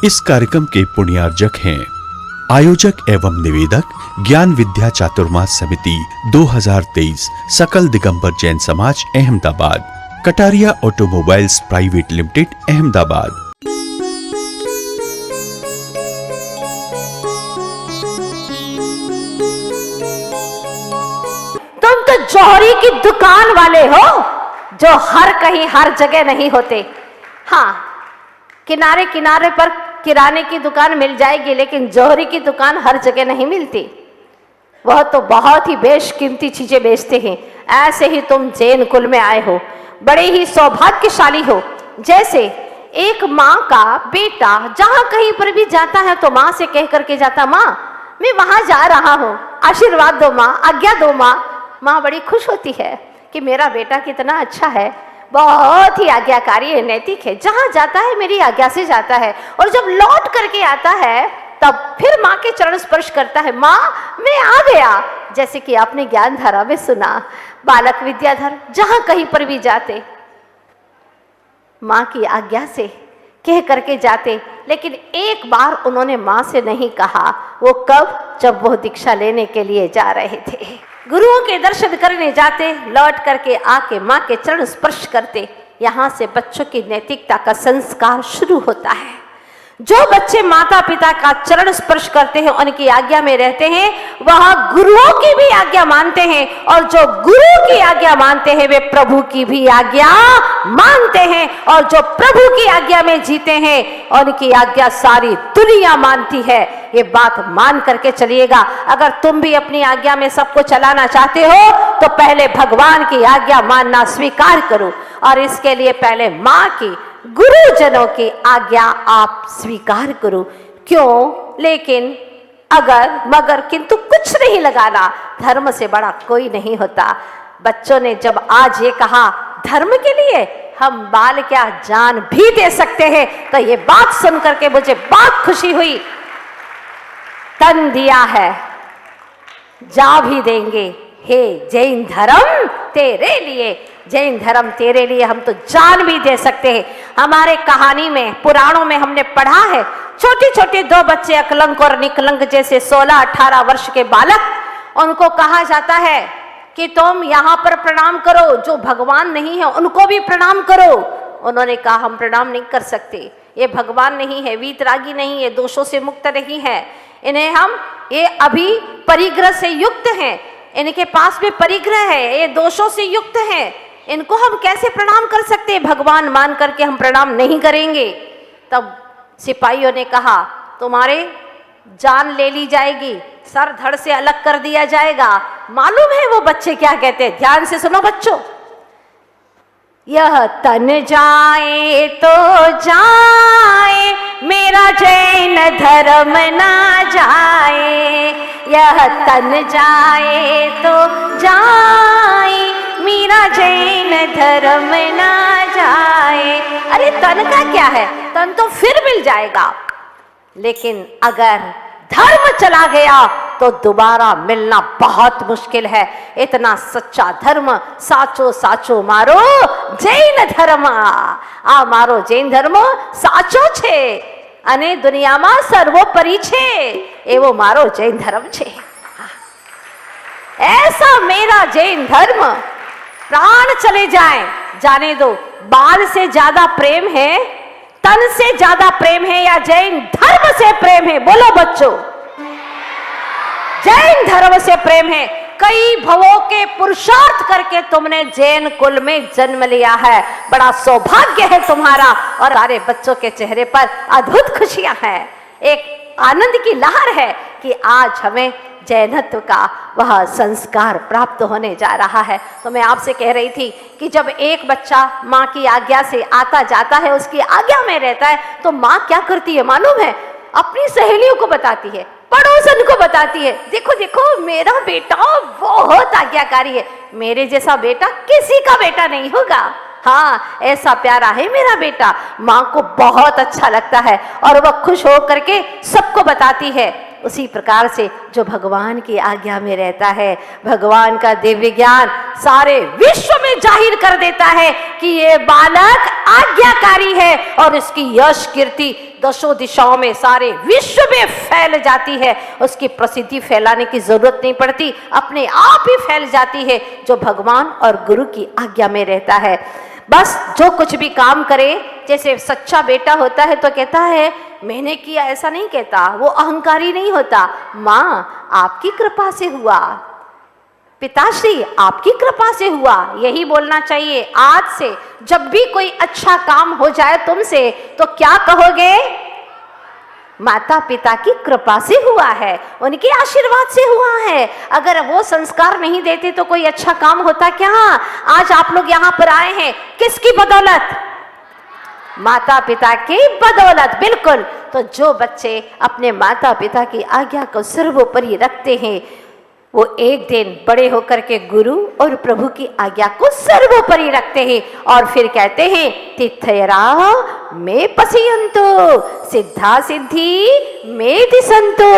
इस कार्यक्रम के पुण्यार्जक हैं आयोजक एवं निवेदक ज्ञान विद्या चातुर्मास समिति 2023 सकल दिगंबर जैन समाज Ahmedabad, Kataria automobiles private limited Ahmedabad. तुम तो जौहरी की दुकान वाले हो जो हर कहीं हर जगह नहीं होते। हाँ, किनारे किनारे पर किराने की दुकान मिल जाएगी, लेकिन जौहरी की दुकान हर जगह नहीं मिलती। वह तो बहुत ही बेशकीमती चीजें बेचते हैं। ऐसे ही तुम जैन कुल में आए हो, बड़े ही सौभाग्यशाली हो। जैसे एक माँ का बेटा जहाँ कहीं पर भी जाता है तो माँ से कह करके जाता, माँ मैं वहां जा रहा हूँ, आशीर्वाद दो माँ, आज्ञा दो माँ। माँ बड़ी खुश होती है कि मेरा बेटा कितना अच्छा है, बहुत ही आज्ञाकारी है, नैतिक है, जहां जाता है मेरी आज्ञा से जाता है। और जब लौट करके आता है तब फिर माँ के चरण स्पर्श करता है, माँ मैं आ गया। जैसे कि आपने ज्ञान धारा में सुना, बालक विद्याधर जहां कहीं पर भी जाते माँ की आज्ञा से कह करके जाते। लेकिन एक बार उन्होंने माँ से नहीं कहा। वो कब? जब वो दीक्षा लेने के लिए जा रहे थे, गुरुओं के दर्शन करने जाते, लौट करके आके माँ के चरण स्पर्श करते। यहाँ से बच्चों की नैतिकता का संस्कार शुरू होता है। जो बच्चे माता पिता का चरण स्पर्श करते हैं, उनकी आज्ञा में रहते हैं, वह गुरुओं की भी आज्ञा मानते हैं। और जो गुरु की आज्ञा मानते हैं वे प्रभु की भी आज्ञा मानते हैं। और जो प्रभु की आज्ञा में जीते हैं उनकी आज्ञा सारी दुनिया मानती है। ये बात मान करके चलिएगा। अगर तुम भी अपनी आज्ञा में सबको चलाना चाहते हो तो पहले भगवान की आज्ञा मानना स्वीकार करो, और इसके लिए पहले माँ की, गुरुजनों की आज्ञा आप स्वीकार करो। क्यों? लेकिन अगर मगर किंतु कुछ नहीं लगाना, धर्म से बड़ा कोई नहीं होता। बच्चों ने जब आज ये कहा धर्म के लिए हम बाल क्या जान भी दे सकते हैं, तो ये बात सुन करके मुझे बहुत खुशी हुई। तन दिया है जा भी देंगे, हे जैन धर्म तेरे लिए, जैन धर्म तेरे लिए हम तो जान भी दे सकते हैं। हमारे कहानी में, पुराणों में हमने पढ़ा है, छोटे छोटे दो बच्चे अकलंक और निकलंक जैसे 16-18 वर्ष के बालक, उनको कहा जाता है कि तुम यहाँ पर प्रणाम करो, जो भगवान नहीं है उनको भी प्रणाम करो। उन्होंने कहा हम प्रणाम नहीं कर सकते, ये भगवान नहीं है, वीतरागी नहीं है, दोषों से मुक्त नहीं है, इन्हें हम, ये अभी परिग्रह से युक्त हैं, इनके पास में परिग्रह है, ये दोषों से युक्त हैं, इनको हम कैसे प्रणाम कर सकते हैं? भगवान मान करके हम प्रणाम नहीं करेंगे। तब सिपाहियों ने कहा तुम्हारे जान ले ली जाएगी, सर धड़ से अलग कर दिया जाएगा। मालूम है वो बच्चे क्या कहते हैं? ध्यान से सुनो बच्चों। यह तन जाए तो जाए, मेरा जैन धर्म ना जाए। यह तन जाए तो जाए, मेरा जैन धर्म ना जाए। अरे तन का क्या है, तन तो फिर मिल जाएगा, लेकिन अगर धर्म चला गया तो दोबारा मिलना बहुत मुश्किल है। इतना सच्चा धर्म साचो साचो मारो जैन धर्म, आ मारो जैन धर्म साचो छे અને દુનિયામાં સર્વોપરી છે એવો મારો જૈન ધર્મ છે। ऐसा मेरा जैन धर्म, प्राण चले जाए जाने दो। बाल से ज्यादा प्रेम है, तन से ज्यादा प्रेम है, या जैन धर्म से प्रेम है? बोलो बच्चों, जैन धर्म से प्रेम है। कई भवों के पुरुषार्थ करके तुमने जैन कुल में जन्म लिया है, बड़ा सौभाग्य है तुम्हारा। और सारे बच्चों के चेहरे पर अद्भुत खुशियां हैं, एक आनंद की लहर है कि आज हमें जैनत्व का वह संस्कार प्राप्त होने जा रहा है। तो मैं आपसे कह रही थी कि जब एक बच्चा माँ की आज्ञा से आता जाता है, उसकी आज्ञा में रहता है, तो माँ क्या करती है मालूम है? अपनी सहेलियों को बताती है, पड़ोसन को बताती है, देखो देखो मेरा बेटा बहुत आज्ञाकारी है, मेरे जैसा बेटा किसी का बेटा नहीं होगा। हाँ, ऐसा प्यारा है मेरा बेटा। माँ को बहुत अच्छा लगता है और वह खुश हो करके सबको बताती है। उसी प्रकार से जो भगवान की आज्ञा में रहता है, भगवान का दिव्य ज्ञान सारे विश्व में जाहिर कर देता है कि ये बालक आज्ञाकारी है, और इसकी यश कीर्ति दशों दिशाओं में, सारे विश्व में फैल जाती है। उसकी प्रसिद्धि फैलाने की जरूरत नहीं पड़ती, अपने आप ही फैल जाती है, जो भगवान और गुरु की आज्ञा में रहता है। बस जो कुछ भी काम करे, जैसे सच्चा बेटा होता है तो कहता है मैंने किया, ऐसा नहीं कहता, वो अहंकारी नहीं होता। माँ आपकी कृपा से हुआ, पिताश्री आपकी कृपा से हुआ, यही बोलना चाहिए। आज से जब भी कोई अच्छा काम हो जाए तुमसे तो क्या कहोगे? माता पिता की कृपा से हुआ है, उनके आशीर्वाद से हुआ है। अगर वो संस्कार नहीं देते तो कोई अच्छा काम होता क्या? आज आप लोग यहाँ पर आए हैं किसकी बदौलत? माता पिता की बदौलत, बिल्कुल। तो जो बच्चे अपने माता पिता की आज्ञा को सर्वोपरि रखते हैं, वो एक दिन बड़े होकर के गुरु और प्रभु की आज्ञा को सर्वोपरि रखते हैं और फिर कहते हैं तिथयरा में पसियंतो, सिद्धा सिद्धि में दिसंतो।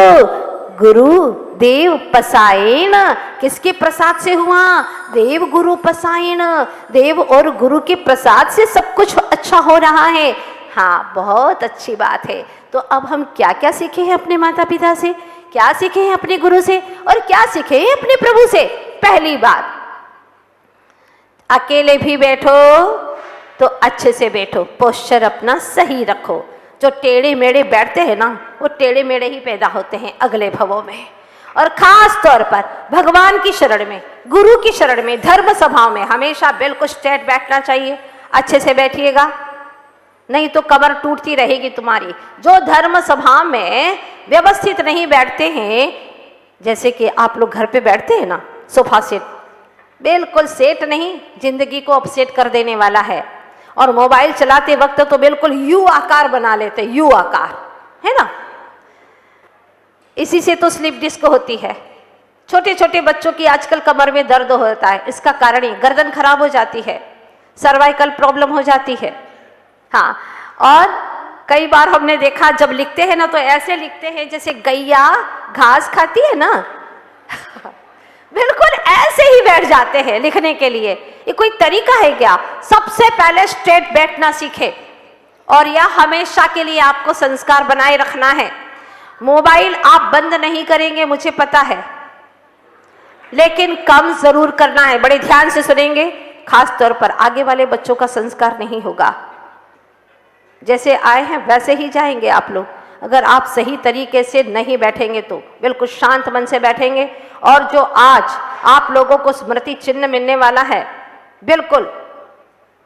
गुरु देव पसायन, किसके प्रसाद से हुआ? देव गुरु पसायन, देव और गुरु के प्रसाद से सब कुछ अच्छा हो रहा है। हाँ, बहुत अच्छी बात है। तो अब हम क्या क्या सीखे हैं अपने माता पिता से, क्या सीखे हैं अपने गुरु से, और क्या सीखे हैं अपने प्रभु से? पहली बात, अकेले भी बैठो तो अच्छे से बैठो, पोस्चर अपना सही रखो। जो टेढ़े मेढ़े बैठते हैं ना, वो टेढ़े मेढ़े ही पैदा होते हैं अगले भवों में। और खास तौर पर भगवान की शरण में, गुरु की शरण में, धर्म सभाओं में हमेशा बिल्कुल स्ट्रेट बैठना चाहिए। अच्छे से बैठिएगा, नहीं तो कमर टूटती रहेगी तुम्हारी। जो धर्म सभा में व्यवस्थित नहीं बैठते हैं, जैसे कि आप लोग घर पे बैठते हैं ना, सोफा सेट, बिल्कुल सेट नहीं, जिंदगी को अपसेट कर देने वाला है। और मोबाइल चलाते वक्त तो बिल्कुल यू आकार बना लेते, यू आकार, है ना। इसी से तो स्लिप डिस्क होती है। छोटे छोटे बच्चों की आजकल कमर में दर्द होता है, इसका कारण ही गर्दन खराब हो जाती है, सर्वाइकल प्रॉब्लम हो जाती है। हाँ, और कई बार हमने देखा जब लिखते हैं ना तो ऐसे लिखते हैं जैसे गैया घास खाती है ना बिल्कुल ऐसे ही बैठ जाते हैं लिखने के लिए। ये कोई तरीका है क्या? सबसे पहले स्ट्रेट बैठना सीखे, और यह हमेशा के लिए आपको संस्कार बनाए रखना है। मोबाइल आप बंद नहीं करेंगे मुझे पता है, लेकिन कम जरूर करना है। बड़े ध्यान से सुनेंगे, खास तौर पर आगे वाले बच्चों का संस्कार नहीं होगा। जैसे आए हैं वैसे ही जाएंगे आप लोग। अगर आप सही तरीके से नहीं बैठेंगे तो बिल्कुल शांत मन से बैठेंगे। और जो आज आप लोगों को स्मृति चिन्ह मिलने वाला है, बिल्कुल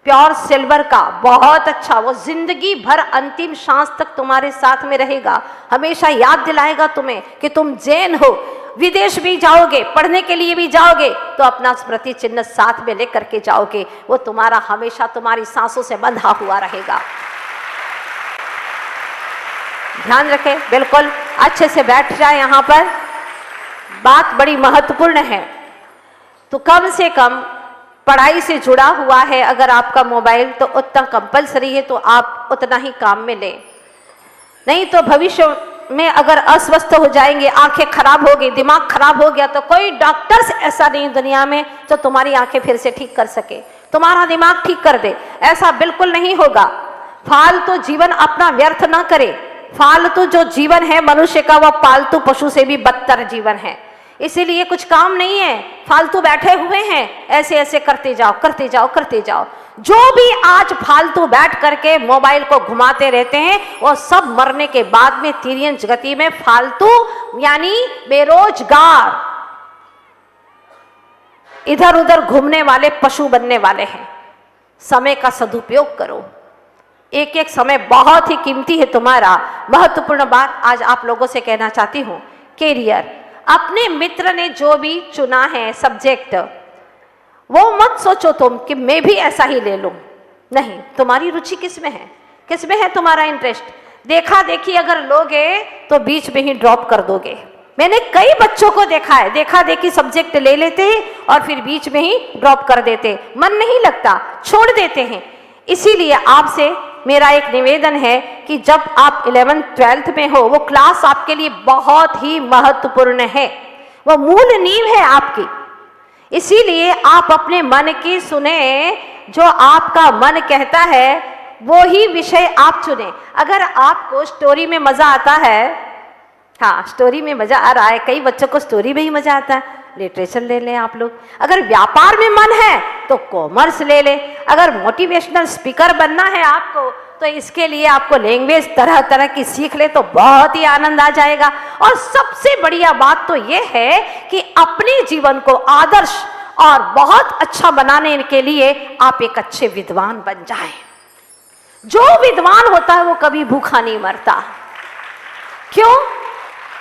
प्योर सिल्वर का, बहुत अच्छा, वो जिंदगी भर अंतिम सांस तक तुम्हारे साथ में रहेगा। हमेशा याद दिलाएगा तुम्हें कि तुम जैन हो। विदेश भी जाओगे, पढ़ने के लिए भी जाओगे तो अपना स्मृति चिन्ह साथ में लेकर के जाओगे। वो तुम्हारा हमेशा तुम्हारी सांसों से बंधा हुआ रहेगा। ध्यान रखें, बिल्कुल अच्छे से बैठ जाए। यहाँ पर बात बड़ी महत्वपूर्ण है। तो कम से कम पढ़ाई से जुड़ा हुआ है अगर आपका मोबाइल, तो उतना कंपलसरी है, तो आप उतना ही काम में लें। नहीं तो भविष्य में अगर अस्वस्थ हो जाएंगे, आंखें खराब हो गई, दिमाग खराब हो गया, तो कोई डॉक्टर्स ऐसा नहीं दुनिया में जो तुम्हारी आंखें फिर से ठीक कर सके, तुम्हारा दिमाग ठीक कर दे। ऐसा बिल्कुल नहीं होगा। फालतू जीवन अपना व्यर्थ ना करे। फालतू जो जीवन है मनुष्य का, वह पालतू पशु से भी बदतर जीवन है। इसीलिए कुछ काम नहीं है, फालतू बैठे हुए हैं, ऐसे ऐसे करते जाओ करते जाओ करते जाओ। जो भी आज फालतू बैठ करके मोबाइल को घुमाते रहते हैं, वो सब मरने के बाद में तिर्यंच गति में फालतू यानी बेरोजगार, इधर उधर घूमने वाले पशु बनने वाले हैं। समय का सदुपयोग करो। एक एक समय बहुत ही कीमती है तुम्हारा। महत्वपूर्ण बात आज आप लोगों से कहना चाहती हूँ, कैरियर। अपने मित्र ने जो भी चुना है सब्जेक्ट, वो मत सोचो तुम कि मैं भी ऐसा ही ले लूं। नहीं, तुम्हारी रुचि किस में है, किस में है तुम्हारा इंटरेस्ट। देखा देखी अगर लोगे तो बीच में ही ड्रॉप कर दोगे। मैंने कई बच्चों को देखा है, देखा देखी सब्जेक्ट ले लेते हैं और फिर बीच में ही ड्रॉप कर देते, मन नहीं लगता, छोड़ देते हैं। इसीलिए आपसे मेरा एक निवेदन है कि जब आप 11th 12th में हो, वो क्लास आपके लिए बहुत ही महत्वपूर्ण है, वो मूल नींव है आपकी। इसीलिए आप अपने मन की सुने। जो आपका मन कहता है वो ही विषय आप चुने। अगर आपको स्टोरी में मजा आता है, हाँ स्टोरी में मजा आ रहा है, कई बच्चों को स्टोरी में ही मजा आता है, लिटरेचर ले लें आप लोग। अगर व्यापार में मन है तो कॉमर्स ले लें। अगर मोटिवेशनल स्पीकर बनना है आपको तो इसके लिए आपको लैंग्वेज तरह तरह की सीख ले तो बहुत ही आनंद आ जाएगा। और सबसे बढ़िया बात तो ये है कि अपने जीवन को आदर्श और बहुत अच्छा बनाने के लिए आप एक अच्छे विद्वान बन जाएं। जो विद्वान होता है वो कभी भूखा नहीं मरता। क्यों?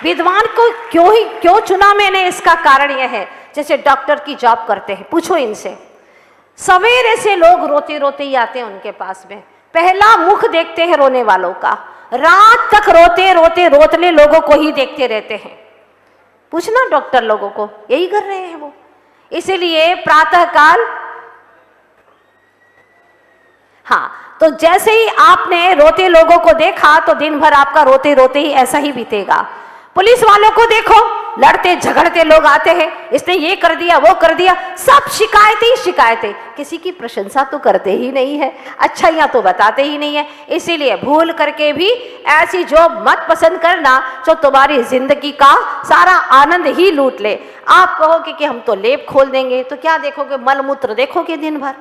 विद्वान को क्यों चुना मैंने, इसका कारण यह है, जैसे डॉक्टर की जॉब करते हैं, पूछो इनसे, सवेरे से लोग रोते रोते ही आते हैं उनके पास में, पहला मुख देखते हैं रोने वालों का, रात तक रोते रोते रोतले लोगों को ही देखते रहते हैं। पूछना डॉक्टर लोगों को, यही कर रहे हैं वो। इसीलिए प्रातः काल, हाँ, तो जैसे ही आपने रोते लोगों को देखा तो दिन भर आपका रोते रोते ही ऐसा ही बीतेगा। पुलिस वालों को देखो, लड़ते झगड़ते लोग आते हैं, इसने ये कर दिया वो कर दिया, सब शिकायतें ही शिकायतें, किसी की प्रशंसा तो करते ही नहीं है, अच्छाइयाँ तो बताते ही नहीं है। इसीलिए भूल करके भी ऐसी जॉब मत पसंद करना जो तुम्हारी जिंदगी का सारा आनंद ही लूट ले। आप कहोगे कि हम तो लेप खोल देंगे, तो क्या देखोगे? मलमूत्र देखोगे दिन भर,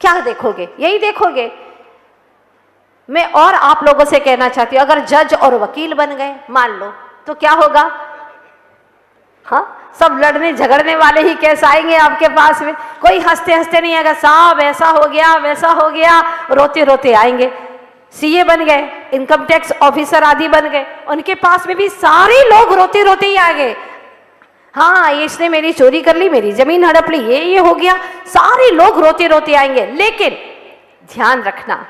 क्या देखोगे? यही देखोगे। मैं और आप लोगों से कहना चाहती हूँ, अगर जज और वकील बन गए मान लो, तो क्या होगा? हाँ, सब लड़ने झगड़ने वाले ही केस आएंगे आपके पास में, कोई हंसते हंसते नहीं आएगा, साहब ऐसा हो गया वैसा हो गया, रोते रोते आएंगे। सीए बन गए, इनकम टैक्स ऑफिसर आदि बन गए, उनके पास में भी सारे लोग रोते रोते ही आ गए। हाँ, इसने मेरी चोरी कर ली, मेरी जमीन हड़प ली, ये हो गया, सारे लोग रोते रोते आएंगे। लेकिन ध्यान रखना,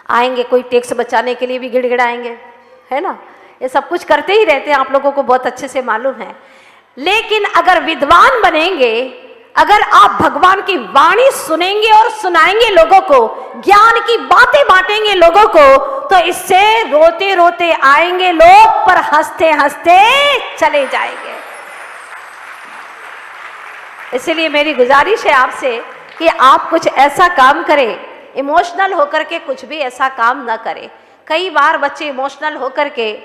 आएंगे कोई टैक्स बचाने के लिए भी गिड़गिड़ाएंगे, है ना, ये सब कुछ करते ही रहते हैं, आप लोगों को बहुत अच्छे से मालूम है। लेकिन अगर विद्वान बनेंगे, अगर आप भगवान की वाणी सुनेंगे और सुनाएंगे लोगों को, ज्ञान की बातें बांटेंगे लोगों को, तो इससे रोते रोते आएंगे लोग पर हंसते हंसते चले जाएंगे। इसलिए मेरी गुजारिश है आपसे कि आप कुछ ऐसा काम करें, इमोशनल होकर के कुछ भी ऐसा काम ना करें। कई बार बच्चे इमोशनल होकर के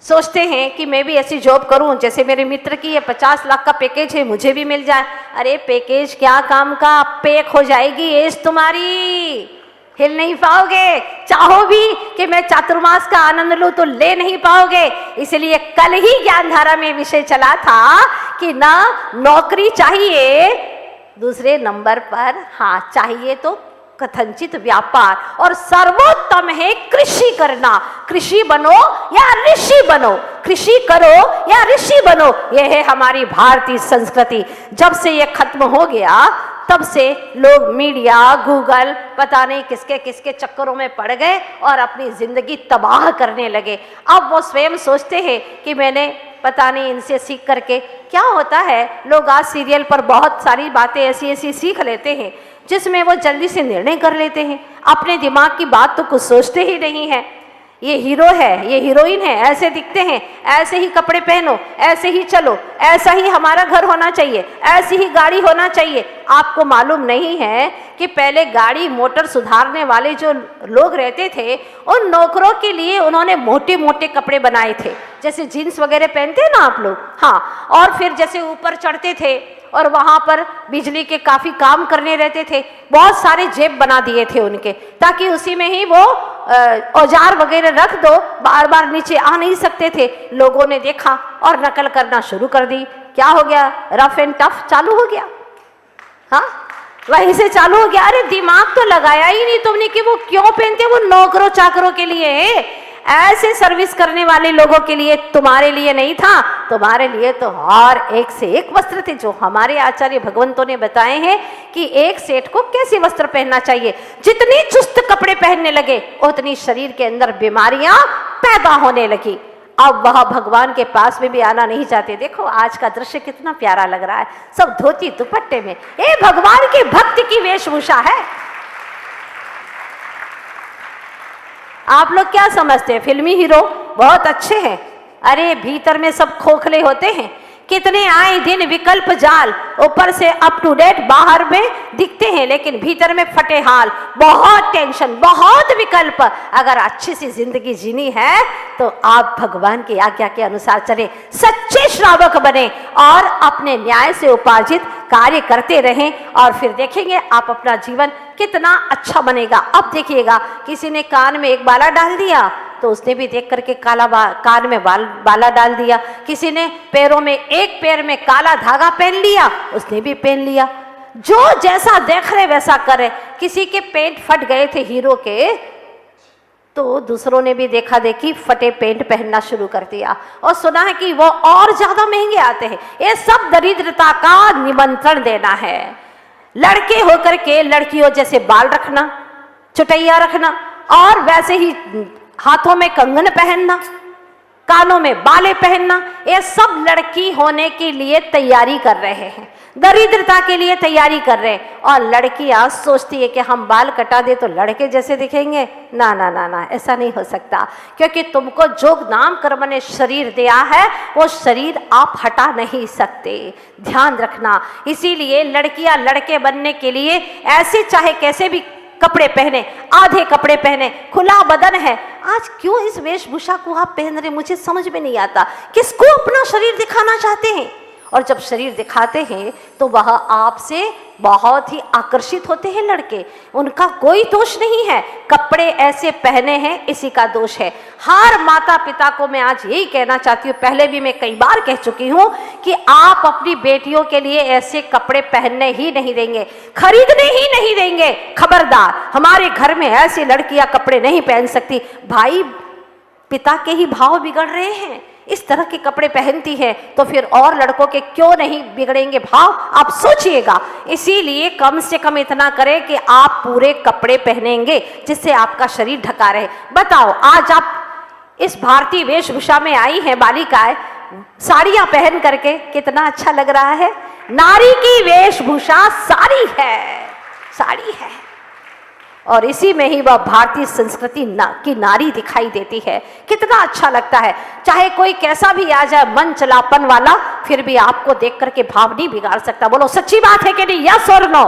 सोचते हैं कि मैं भी ऐसी जॉब करूं, जैसे मेरे मित्र की ये 50 लाख का पैकेज है, मुझे भी मिल जाए। अरे पैकेज क्या काम का, पैक हो जाएगी एज तुम्हारी, हिल नहीं पाओगे। चाहो भी कि मैं चातुर्मास का आनंद लूं तो ले नहीं पाओगे। इसलिए कल ही ज्ञानधारा में विषय चला था कि ना नौकरी चाहिए दूसरे नंबर पर, हाँ चाहिए तो कथनचित व्यापार, और सर्वोत्तम है कृषि करना। कृषि बनो या ऋषि बनो, कृषि करो या ऋषि बनो, यह है हमारी भारतीय संस्कृति। जब से यह खत्म हो गया तब से लोग मीडिया, गूगल, पता नहीं किसके किसके चक्करों में पड़ गए और अपनी जिंदगी तबाह करने लगे। अब वो स्वयं सोचते हैं कि मैंने पता नहीं इनसे सीख करके क्या होता है। लोग आज सीरियल पर बहुत सारी बातें ऐसी ऐसी सीख लेते हैं जिसमें वो जल्दी से निर्णय कर लेते हैं, अपने दिमाग की बात तो कुछ सोचते ही नहीं है। ये हीरो है, ये हीरोइन है, ऐसे दिखते हैं, ऐसे ही कपड़े पहनो, ऐसे ही चलो, ऐसा ही हमारा घर होना चाहिए, ऐसी ही गाड़ी होना चाहिए। आपको मालूम नहीं है कि पहले गाड़ी मोटर सुधारने वाले जो लोग रहते थे, उन नौकरों के लिए उन्होंने मोटे मोटे कपड़े बनाए थे, जैसे जीन्स वगैरह पहनते हैं ना आप लोग, हाँ। और फिर जैसे ऊपर चढ़ते थे और वहाँ पर बिजली के काफ़ी काम करने रहते थे, बहुत सारे जेब बना दिए थे उनके, ताकि उसी में ही वो औजार वगैरह रख दो, बार बार नीचे आ नहीं सकते थे। लोगों ने देखा और नकल करना शुरू कर दी। क्या हो गया? रफ एंड टफ चालू हो गया, हाँ वहीं से चालू हो गया। अरे दिमाग तो लगाया ही नहीं तुमने कि वो क्यों पहनते, वो नौकरों चाकरों के लिए, ऐसे सर्विस करने वाले लोगों के लिए, तुम्हारे लिए नहीं था। तुम्हारे लिए तो और एक से एक वस्त्र थे जो हमारे आचार्य भगवंतों ने बताए हैं कि एक सेठ को कैसे वस्त्र पहनना चाहिए। जितनी चुस्त कपड़े पहनने लगे उतनी शरीर के अंदर बीमारियां पैदा होने लगी। अब वह भगवान के पास में भी आना नहीं चाहते। देखो आज का दृश्य कितना प्यारा लग रहा है, सब धोती दुपट्टे में, ये भगवान की भक्ति की वेशभूषा है। आप लोग क्या समझते हैं, फिल्मी हीरो बहुत अच्छे हैं? अरे भीतर में सब खोखले होते हैं। कितने आए दिन विकल्प जाल, ऊपर से अप टू डेट बाहर में दिखते हैं लेकिन भीतर में फटे हाल। बहुत टेंशन, बहुत विकल्प। अगर अच्छी सी जिंदगी जीनी है तो आप भगवान की आज्ञा के अनुसार चले, सच्चे श्रावक बने और अपने न्याय से उपार्जित कार्य करते रहें और फिर देखेंगे आप अपना जीवन कितना अच्छा बनेगा। अब देखिएगा, किसी ने कान में एक बाला डाल दिया तो उसने भी देख करके कान में बाला डाल दिया। किसी ने पैरों में, एक पैर में काला धागा पहन लिया, उसने भी पहन लिया। जो जैसा देख रहे वैसा करे। किसी के पेंट फट गए थे हीरो के, तो दूसरों ने भी देखा देखी फटे पेंट पहनना शुरू कर दिया और सुना है कि वो और ज्यादा महंगे आते हैं। ये सब दरिद्रता का निमंत्रण देना है। लड़के होकर के लड़कियों जैसे बाल रखना, चुटैया रखना और वैसे ही हाथों में कंगन पहनना, कानों में बाले पहनना, ये सब लड़की होने के लिए तैयारी कर रहे हैं, दरिद्रता के लिए तैयारी कर रहे हैं। और लड़कियां सोचती है कि हम बाल कटा दे तो लड़के जैसे दिखेंगे। ना ना ना ना, ऐसा नहीं हो सकता, क्योंकि तुमको जो नाम कर्म ने शरीर दिया है वो शरीर आप हटा नहीं सकते, ध्यान रखना। इसीलिए लड़कियां लड़के बनने के लिए ऐसे चाहे कैसे भी कपड़े पहने, आधे कपड़े पहने, खुला बदन है। आज क्यों इस वेशभूषा को आप पहन रहे, मुझे समझ में नहीं आता। किसको अपना शरीर दिखाना चाहते हैं? और जब शरीर दिखाते हैं तो वह आपसे बहुत ही आकर्षित होते हैं लड़के। उनका कोई दोष नहीं है, कपड़े ऐसे पहने हैं इसी का दोष है। हर माता पिता को मैं आज यही कहना चाहती हूँ, पहले भी मैं कई बार कह चुकी हूँ कि आप अपनी बेटियों के लिए ऐसे कपड़े पहनने ही नहीं देंगे, खरीदने ही नहीं देंगे। खबरदार, हमारे घर में ऐसी लड़कियां कपड़े नहीं पहन सकती। भाई पिता के ही भाव बिगड़ रहे हैं, इस तरह के कपड़े पहनती है तो फिर और लड़कों के क्यों नहीं बिगड़ेंगे भाव, आप सोचिएगा। इसीलिए कम से कम इतना करें कि आप पूरे कपड़े पहनेंगे जिससे आपका शरीर ढका रहे। बताओ, आज आप इस भारतीय वेशभूषा में आई हैं बालिकाएं, साड़ियां पहन करके कितना अच्छा लग रहा है। नारी की वेशभूषा साड़ी है, साड़ी है, और इसी में ही वह भारतीय संस्कृति की नारी दिखाई देती है। कितना अच्छा लगता है। चाहे कोई कैसा भी आ जाए मन चलापन वाला, फिर भी आपको देख करके भाव नहीं बिगाड़ सकता। बोलो सच्ची बात है कि नहीं, यस और नो?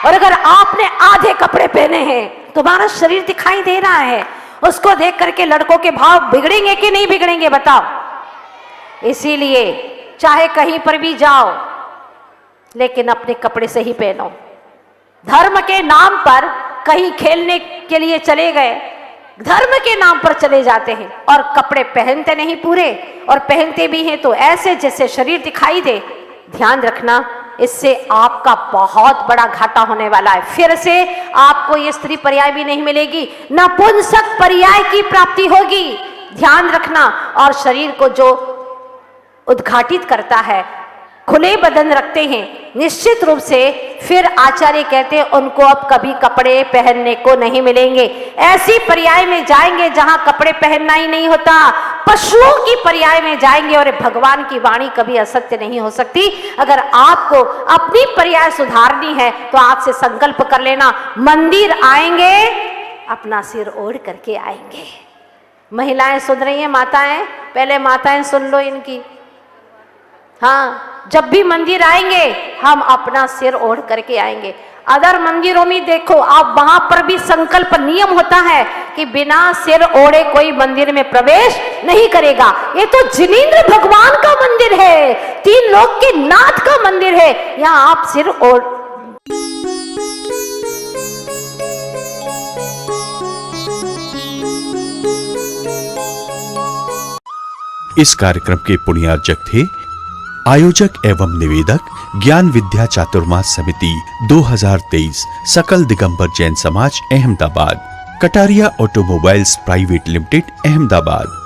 और अगर आपने आधे कपड़े पहने हैं, तुम्हारा शरीर दिखाई दे रहा है, उसको देख करके लड़कों के भाव बिगड़ेंगे कि नहीं बिगड़ेंगे, बताओ? इसीलिए चाहे कहीं पर भी जाओ, लेकिन अपने कपड़े सही पहनो। धर्म के नाम पर कहीं खेलने के लिए चले गए, धर्म के नाम पर चले जाते हैं और कपड़े पहनते नहीं पूरे, और पहनते भी हैं तो ऐसे जैसे शरीर दिखाई दे। ध्यान रखना, इससे आपका बहुत बड़ा घाटा होने वाला है। फिर से आपको ये स्त्री पर्याय भी नहीं मिलेगी, नपुंसक पर्याय की प्राप्ति होगी। ध्यान रखना। और शरीर को जो उद्घाटित करता है, खुले बदन रखते हैं, निश्चित रूप से फिर आचार्य कहते हैं उनको अब कभी कपड़े पहनने को नहीं मिलेंगे। ऐसी पर्याय में जाएंगे जहां कपड़े पहनना ही नहीं होता, पशुओं की पर्याय में जाएंगे। और भगवान की वाणी कभी असत्य नहीं हो सकती। अगर आपको अपनी पर्याय सुधारनी है तो आज से संकल्प कर लेना, मंदिर आएंगे अपना सिर ओढ़ करके आएंगे। महिलाएं सुन रही हैं, माताएं, पहले माताएं सुन लो इनकी। हाँ, जब भी मंदिर आएंगे हम अपना सिर ओढ़ करके आएंगे। अदर मंदिरों में देखो आप, वहां पर भी संकल्प नियम होता है कि बिना सिर ओढ़े कोई मंदिर में प्रवेश नहीं करेगा। ये तो जिनेंद्र भगवान का मंदिर है, 3 लोक के नाथ का मंदिर है, यहाँ आप सिर ओढ़। इस कार्यक्रम के पुण्यार्जक थे आयोजक एवं निवेदक ज्ञान विद्या चातुर्मास समिति 2023 सकल दिगंबर जैन समाज Ahmedabad, Kataria automobiles private limited Ahmedabad.